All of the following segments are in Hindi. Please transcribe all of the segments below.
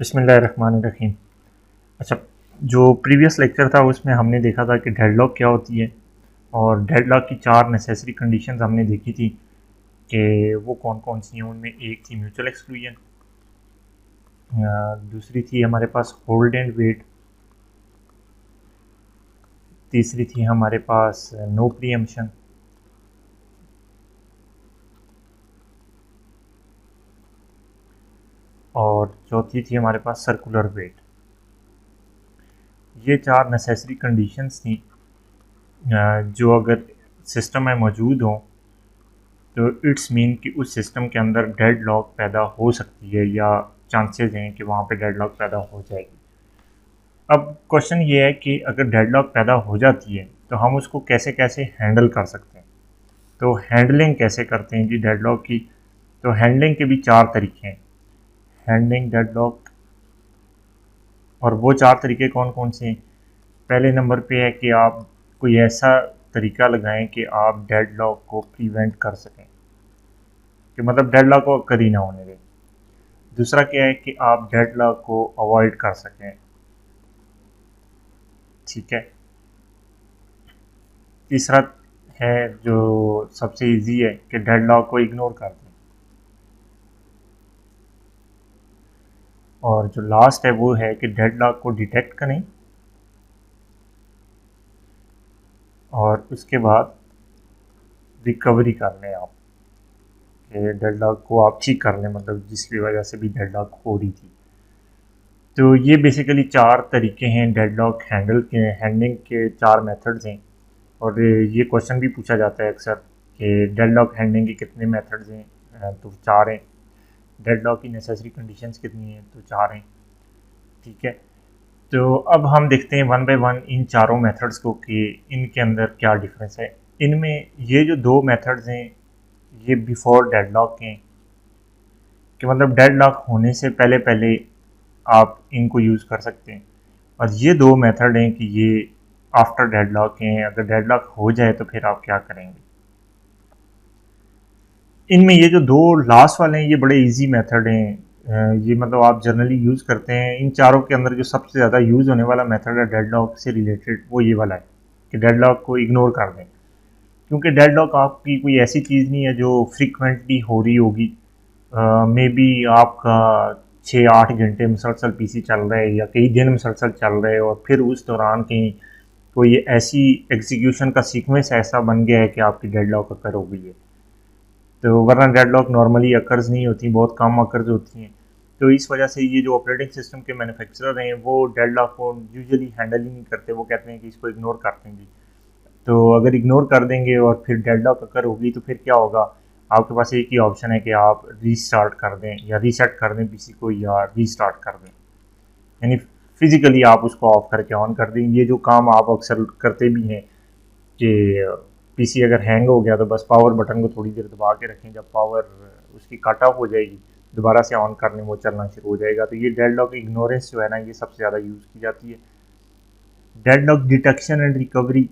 बिस्मिल्लाहिर्रहमानिर्रहीम। अच्छा, जो प्रीवियस लेक्चर था उसमें हमने देखा था कि डेडलॉक क्या होती है और डेडलॉक की चार नेसेसरी कंडीशंस हमने देखी थी कि वो कौन कौन सी हैं। उनमें एक थी म्यूचुअल एक्सक्लूजन, दूसरी थी हमारे पास होल्ड एंड वेट, तीसरी थी हमारे पास नो प्रीएम्पशन, और चौथी थी हमारे पास सर्कुलर वेट। ये चार नेसेसरी कंडीशंस थी जो अगर सिस्टम में मौजूद हों तो इट्स मीन कि उस सिस्टम के अंदर डेड लॉक पैदा हो सकती है या चांसेस हैं कि वहाँ पे डेड लॉक पैदा हो जाएगी। अब क्वेश्चन ये है कि अगर डेड लॉक पैदा हो जाती है तो हम उसको कैसे कैसे हैंडल कर सकते हैं। तो हैंडलिंग कैसे करते हैं जी डेड लॉक की? तो हैंडलिंग के भी चार तरीके हैं हैंडलिंग डेड लॉक। और वो चार तरीके कौन कौन से हैं? पहले नंबर पे है कि आप कोई ऐसा तरीका लगाएं कि आप डेड लॉक को प्रिवेंट कर सकें, कि मतलब डेड लॉक को कभी ना होने दें। दूसरा क्या है कि आप डेडलॉक को अवॉइड कर सकें। ठीक है। तीसरा है जो सबसे इजी है कि डेडलॉक को इग्नोर कर दें। और जो लास्ट है वो है कि डेडलॉक को डिटेक्ट करें और उसके बाद रिकवरी कर लें आप, कि डेडलॉक को आप ठीक कर लें, मतलब जिसकी वजह से भी डेडलॉक हो रही थी। तो ये बेसिकली चार तरीके हैं डेडलॉक हैंडलिंग के, चार मेथड्स हैं। और ये क्वेश्चन भी पूछा जाता है अक्सर कि डेडलॉक हैंडलिंग के कितने मेथड्स हैं? तो चार हैं। डेडलॉक की नेसेसरी कंडीशंस कितनी हैं? तो चार हैं। ठीक है। तो अब हम देखते हैं वन बाय वन इन चारों मेथड्स को कि इनके अंदर क्या डिफरेंस है। इनमें ये जो दो मेथड्स हैं ये बिफोर डेडलॉक हैं, कि मतलब डेडलॉक होने से पहले पहले आप इनको यूज़ कर सकते हैं। और ये दो मेथड हैं कि ये आफ्टर डेडलॉक हैं, अगर डेडलॉक हो जाए तो फिर आप क्या करेंगे। इनमें ये जो दो लास्ट वाले हैं ये बड़े इजी मेथड हैं। ये मतलब आप जनरली यूज़ करते हैं। इन चारों के अंदर जो सबसे ज़्यादा यूज़ होने वाला मेथड है डेडलॉक से रिलेटेड वो ये वाला है कि डेडलॉक को इग्नोर कर दें, क्योंकि डेडलॉक आपकी कोई ऐसी चीज़ नहीं है जो फ्रीक्वेंटली हो रही होगी। मे बी आपका 6-8 घंटे मुसलसल पीसी चल रहा है या कई दिन मुसलसल चल रहे हैं और फिर उस दौरान कहीं कोई ऐसी एग्जीक्यूशन का सीक्वेंस ऐसा बन गया है कि आपकी डेडलॉक अकर हो गई है। तो वरना डेडलॉक नॉर्मली अकर्स नहीं होती, बहुत कम अकर्स होती हैं। तो इस वजह से ये जो ऑपरेटिंग सिस्टम के मैन्युफैक्चरर हैं वो डेडलॉक को यूजुअली हैंडल ही नहीं करते। वो कहते हैं कि इसको इग्नोर कर देंगे। तो अगर इग्नोर कर देंगे और फिर डेडलॉक अकर होगी तो फिर क्या होगा? आपके पास एक ही ऑप्शन है कि आप रीस्टार्ट कर दें या रीसेट कर दें पीसी को या रीस्टार्ट कर दें, यानी फिजिकली आप उसको ऑफ करके ऑन कर दें। ये जो काम आप अक्सर करते भी हैं कि पीसी अगर हैंग हो गया तो बस पावर बटन को थोड़ी देर दबा के रखें, जब पावर उसकी कट ऑफ हो जाएगी दोबारा से ऑन करने वो चलना शुरू हो जाएगा। तो ये डेडलॉक इग्नोरेंस जो है ना ये सबसे ज़्यादा यूज़ की जाती है। डेडलॉक डिटेक्शन एंड रिकवरी,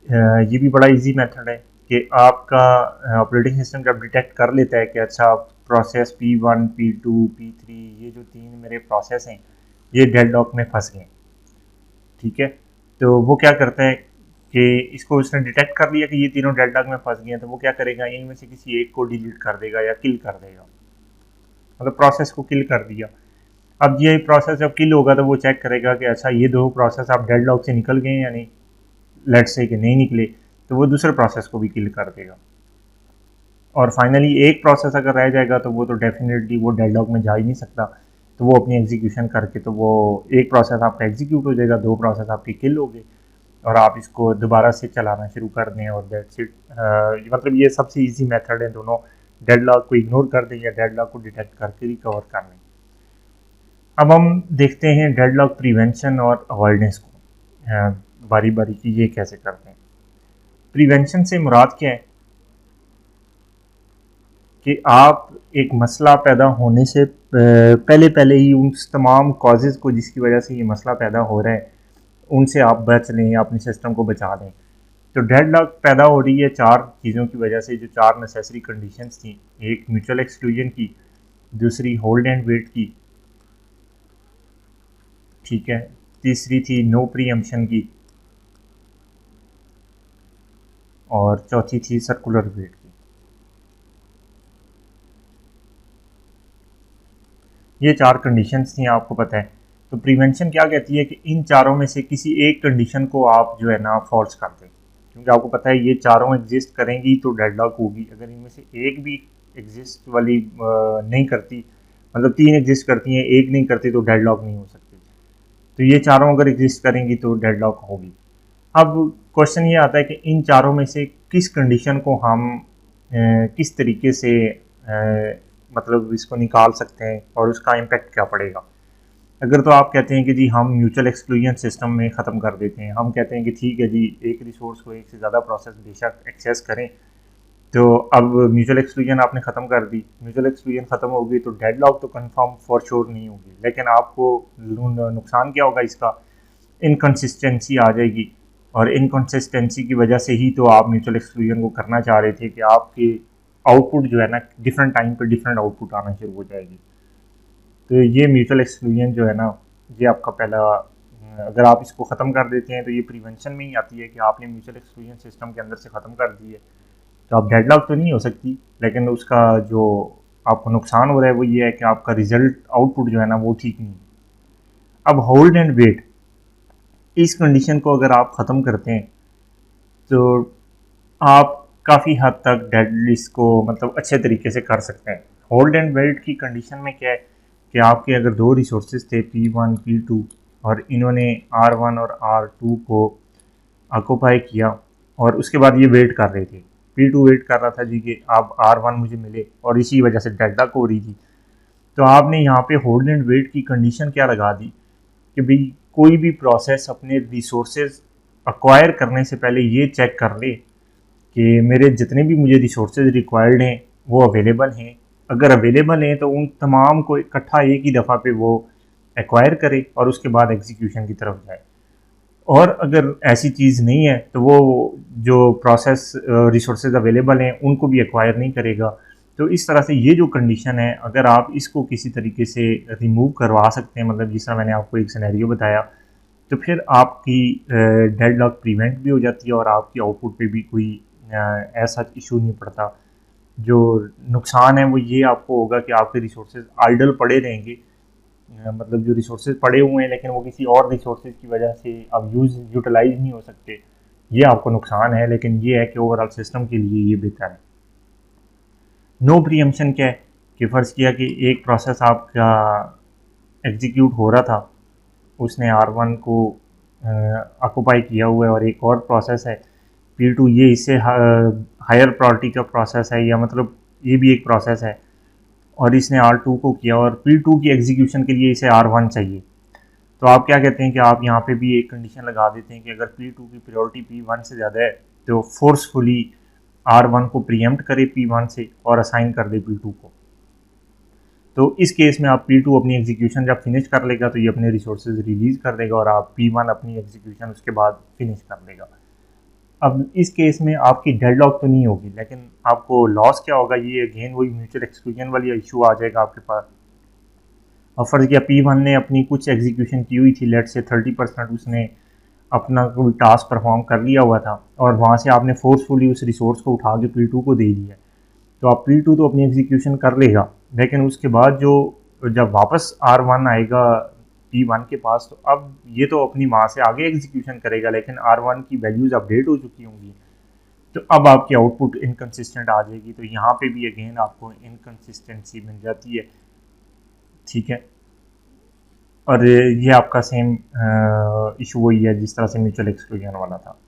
ये भी बड़ा इजी मेथड है कि आपका ऑपरेटिंग सिस्टम जब डिटेक्ट कर लेता है कि अच्छा प्रोसेस P1 P2 P3 ये जो तीन मेरे प्रोसेस हैं ये डेडलॉक में फंस गए। ठीक है। तो वो क्या करता है कि इसको उसने डिटेक्ट कर लिया कि ये तीनों डेडलॉक में फंस गए हैं, तो वो क्या करेगा इनमें से किसी एक को डिलीट कर देगा या किल कर देगा, मतलब प्रोसेस को किल कर दिया। अब ये प्रोसेस जब किल होगा तो वो चेक करेगा कि अच्छा ये दो प्रोसेस आप डेडलॉक से निकल गए या नहीं, लेट से कि नहीं निकले, तो वो दूसरे प्रोसेस को भी किल कर देगा। और फाइनली एक प्रोसेस अगर रह जाएगा तो वो तो डेफिनेटली वो डेडलॉक में जा ही नहीं सकता, तो वो अपनी एग्जीक्यूशन करके तो वो एक प्रोसेस आपका एग्जीक्यूट हो जाएगा, दो प्रोसेस आपकी किल हो गई और आप इसको दोबारा से चलाना शुरू कर दें और दैट्स इट। मतलब ये सबसे इजी मेथड है दोनों, डेडलॉक को इग्नोर कर दें या डेडलॉक को डिटेक्ट करके रिकवर कर लें। अब हम देखते हैं डेडलॉक प्रिवेंशन और अवॉइडेंस को बारी बारी की ये कैसे करते हैं। प्रिवेंशन से मुराद क्या है कि आप एक मसला पैदा होने से पहले पहले ही उन तमाम कॉजेज़ को जिसकी वजह से ये मसला पैदा हो रहा है उनसे आप बच लें या अपने सिस्टम को बचा दें। तो डेडलॉक पैदा हो रही है चार चीज़ों की वजह से, जो चार नेसेसरी कंडीशंस थी। एक म्यूचुअल एक्सक्लूजन की, दूसरी होल्ड एंड वेट की, ठीक है, तीसरी थी नो प्रीएम्पशन की, और चौथी थी सर्कुलर वेट की। ये 4 कंडीशंस थी, आपको पता है। तो प्रिवेंशन क्या कहती है कि इन चारों में से किसी एक कंडीशन को आप जो है ना फॉल्स कर दें, क्योंकि आपको पता है ये चारों एग्जिस्ट करेंगी तो डेडलॉक होगी। अगर इनमें से एक भी एग्जिस्ट वाली नहीं करती, मतलब 3 एग्जिस्ट करती हैं, एक नहीं करती, तो डेडलॉक नहीं हो सकती। तो ये चारों अगर एग्जिस्ट करेंगी तो डेडलॉक होगी। अब क्वेश्चन ये आता है कि इन चारों में से किस कंडीशन को हम किस तरीके से मतलब इसको निकाल सकते हैं और उसका इम्पेक्ट क्या पड़ेगा। अगर तो आप कहते हैं कि जी हम म्यूचुअल एक्सक्लूजन सिस्टम में ख़त्म कर देते हैं, हम कहते हैं कि ठीक है जी, एक रिसोर्स को एक से ज़्यादा प्रोसेस बेशक एक्सेस करें, तो अब म्यूचुअल एक्सक्लूजन आपने ख़त्म कर दी, म्यूचुअल एक्सक्लूजन ख़त्म होगी तो डेडलॉक तो कंफर्म फॉर श्योर नहीं होगी, लेकिन आपको नुकसान क्या होगा इसका, इनकन्सिस्टेंसी आ जाएगी। और इनकन्सिस्टेंसी की वजह से ही तो आप म्यूचुअल एक्सक्लूजन को करना चाह रहे थे कि आपके आउटपुट जो है ना डिफरेंट टाइम पर डिफरेंट आउटपुट आना शुरू हो जाएगी। तो ये म्यूचुअल एक्सक्लूजन जो है ना, ये आपका पहला, अगर आप इसको ख़त्म कर देते हैं तो ये प्रिवेंशन में ही आती है कि आपने म्यूचुअल एक्सक्लूजन सिस्टम के अंदर से ख़त्म कर दी है। तो आप डेडलॉक तो नहीं हो सकती, लेकिन उसका जो आपको नुकसान हो रहा है वो ये है कि आपका रिजल्ट आउटपुट जो है ना वो ठीक नहीं है। अब होल्ड एंड वेट, इस कंडीशन को अगर आप ख़त्म करते हैं तो आप काफ़ी हद तक डेड लिस्ट को मतलब अच्छे तरीके से कर सकते हैं। होल्ड एंड वेट की कंडीशन में क्या है कि आपके अगर 2 रिसोर्सेज थे P1 P2, और इन्होंने R1 और R2 को ऑक्यूपाई किया, और उसके बाद ये वेट कर रहे थे, P2 वेट कर रहा था जी कि अब R1 मुझे मिले, और इसी वजह से डेडलॉक हो रही थी। तो आपने यहाँ पे होल्ड एंड वेट की कंडीशन क्या लगा दी कि भाई कोई भी प्रोसेस अपने रिसोर्सेज अक्वायर करने से पहले ये चेक कर ले कि मेरे जितने भी मुझे रिसोर्सेज रिक्वायर्ड हैं वो अवेलेबल हैं। अगर अवेलेबल हैं तो उन तमाम को इकट्ठा एक ही दफ़ा पे वो एक्वायर करे और उसके बाद एग्जीक्यूशन की तरफ जाए। और अगर ऐसी चीज़ नहीं है तो वो जो प्रोसेस रिसोर्सेज अवेलेबल हैं उनको भी एक्वायर नहीं करेगा। तो इस तरह से ये जो कंडीशन है, अगर आप इसको किसी तरीके से रिमूव करवा सकते हैं, मतलब जिस तरह मैंने आपको एक सिनेरियो बताया, तो फिर आपकी डेडलॉक प्रिवेंट भी हो जाती है और आपकी आउटपुट पे भी कोई ऐसा इशू नहीं पड़ता। जो नुकसान है वो ये आपको होगा कि आपके रिसोर्सेज आइडल पड़े रहेंगे, मतलब जो रिसोर्सेज पड़े हुए हैं लेकिन वो किसी और रिसोर्सेज की वजह से अब यूटिलाइज नहीं हो सकते, ये आपको नुकसान है। लेकिन ये है कि ओवरऑल सिस्टम के लिए ये बेहतर है। नो प्रीएम्पशन क्या है कि फ़र्ज़ किया कि एक प्रोसेस आपका एग्जीक्यूट हो रहा था, उसने R1 को ऑक्यूपाई किया हुआ है, और एक और प्रोसेस है P2, ये इससे हायर प्रायोरिटी का प्रोसेस है, या मतलब ये भी एक प्रोसेस है, और इसने R2 को किया, और P2 की एग्जीक्यूशन के लिए इसे R1 चाहिए। तो आप क्या कहते हैं कि आप यहाँ पे भी एक कंडीशन लगा देते हैं कि अगर P2 की प्रायोरिटी P1 से ज़्यादा है तो फोर्सफुली R1 को प्रीएम्प्ट करे P1 से और असाइन कर दे P2 को। तो इस केस में आप P2 अपनी एग्जीक्यूशन जब फिनिश कर लेगा तो ये अपने रिसोर्सेज रिलीज़ कर देगा, और आप P1 अपनी एग्जीक्यूशन उसके बाद फिनिश कर देगा। अब इस केस में आपकी डेडलॉक तो नहीं होगी, लेकिन आपको लॉस क्या होगा, ये अगेन वही म्यूचुअल एक्सक्लूजन वाली इशू आ जाएगा आपके पास। और फर्ज किया P1 ने अपनी कुछ एग्जीक्यूशन की हुई थी, लेट से 30% उसने अपना कोई टास्क परफॉर्म कर लिया हुआ था, और वहाँ से आपने फोर्सफुली उस रिसोर्स को उठा के P2 को दे दिया। तो आप P2 तो अपनी एग्जीक्यूशन कर लेगा, लेकिन उसके बाद जो जब वापस R1 आएगा P1 के पास, तो अब ये तो अपनी वहाँ से आगे एग्जीक्यूशन करेगा, लेकिन R1 की वैल्यूज़ अपडेट हो चुकी होंगी, तो अब आपकी आउटपुट इनकन्सिस्टेंट आ जाएगी। तो यहाँ पे भी अगेन आपको इनकन्सिस्टेंसी मिल जाती है, ठीक है। और ये आपका सेम इशू वही है जिस तरह से म्यूचुअल एक्सक्लूजन वाला था।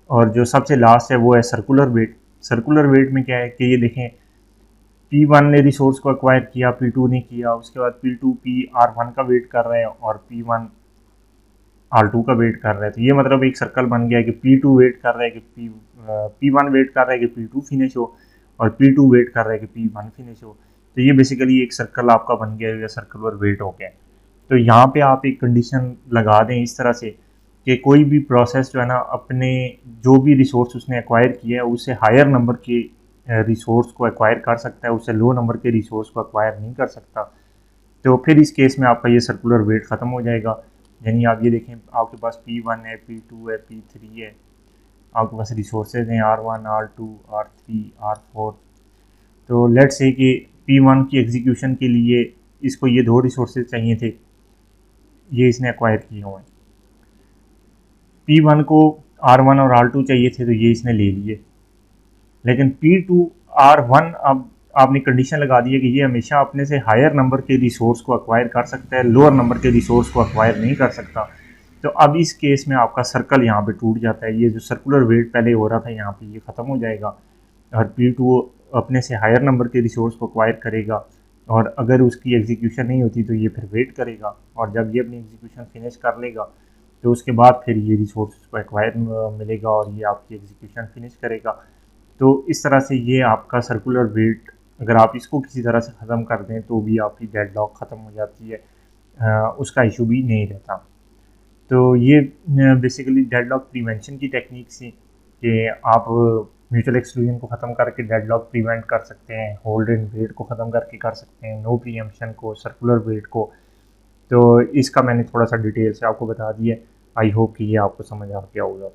और जो सबसे लास्ट है वो है सर्कुलर वेट। सर्कुलर वेट में क्या है कि ये देखें, P1 ने रिसोर्स को एक्वायर किया, P2 ने किया, उसके बाद P2 R1 का वेट कर रहे हैं और P1 R2 का वेट कर रहे हैं। तो ये मतलब एक सर्कल बन गया है कि P2 वेट कर रहा है कि P1 वेट कर रहा है कि P2 फिनिश हो, और P2 वेट कर रहा है कि P1 फिनिश हो। तो ये बेसिकली एक सर्कल आपका बन गया है, सर्कुलर वेट हो गया। तो यहाँ पे आप एक कंडीशन लगा दें इस तरह से कि कोई भी प्रोसेस जो है ना अपने जो भी रिसोर्स उसने एक्वायर किया है उससे हायर नंबर के रिसोर्स को एक्वायर कर सकता है, उससे लो नंबर के रिसोर्स को एक्वायर नहीं कर सकता। तो फिर इस केस में आपका ये सर्कुलर वेट ख़त्म हो जाएगा। यानी आप ये देखें आपके पास P1 है, P2 है, P3 है, आपके पास रिसोर्सेज हैं R1, R2, R3, R4। तो लेट्स से कि P1 की एग्जीक्यूशन के लिए इसको ये 2 रिसोर्सेज चाहिए थे, ये इसने एक्वायर किए हुए हैं। P1 को R1 और R2 चाहिए थे तो ये इसने ले लिए, लेकिन P2 R1 अब आपने कंडीशन लगा दी है कि ये हमेशा अपने से हायर नंबर के रिसोर्स को एक्वायर कर सकता है, लोअर नंबर के रिसोर्स को एक्वायर नहीं कर सकता। तो अब इस केस में आपका सर्कल यहाँ पे टूट जाता है, ये जो सर्कुलर वेट पहले हो रहा था यहाँ पे ये ख़त्म हो जाएगा और P2 अपने से हायर नंबर के रिसोर्स को एक्वायर करेगा, और अगर उसकी एग्जीक्यूशन नहीं होती तो ये फिर वेट करेगा, और जब ये अपनी एग्जीक्यूशन फिनिश कर लेगा तो उसके बाद फिर ये रिसोर्स को एक्वायर मिलेगा और ये आपकी एग्जीक्यूशन फिनिश करेगा। तो इस तरह से ये आपका सर्कुलर वेट, अगर आप इसको किसी तरह से ख़त्म कर दें तो भी आपकी डेडलॉक ख़त्म हो जाती है, उसका इशू भी नहीं रहता। तो ये बेसिकली डेडलॉक प्रिवेंशन की टेक्निक्स थी कि आप म्यूचुअल एक्सक्लूजन को ख़त्म करके डेडलॉक प्रिवेंट कर सकते हैं, होल्ड एंड वेट को ख़त्म करके कर सकते हैं, नो प्रीएम्पशन को, सर्कुलर वेट को। तो इसका मैंने थोड़ा सा डिटेल से आपको बता दिया। आई होप कि ये आपको समझ आ गया होगा।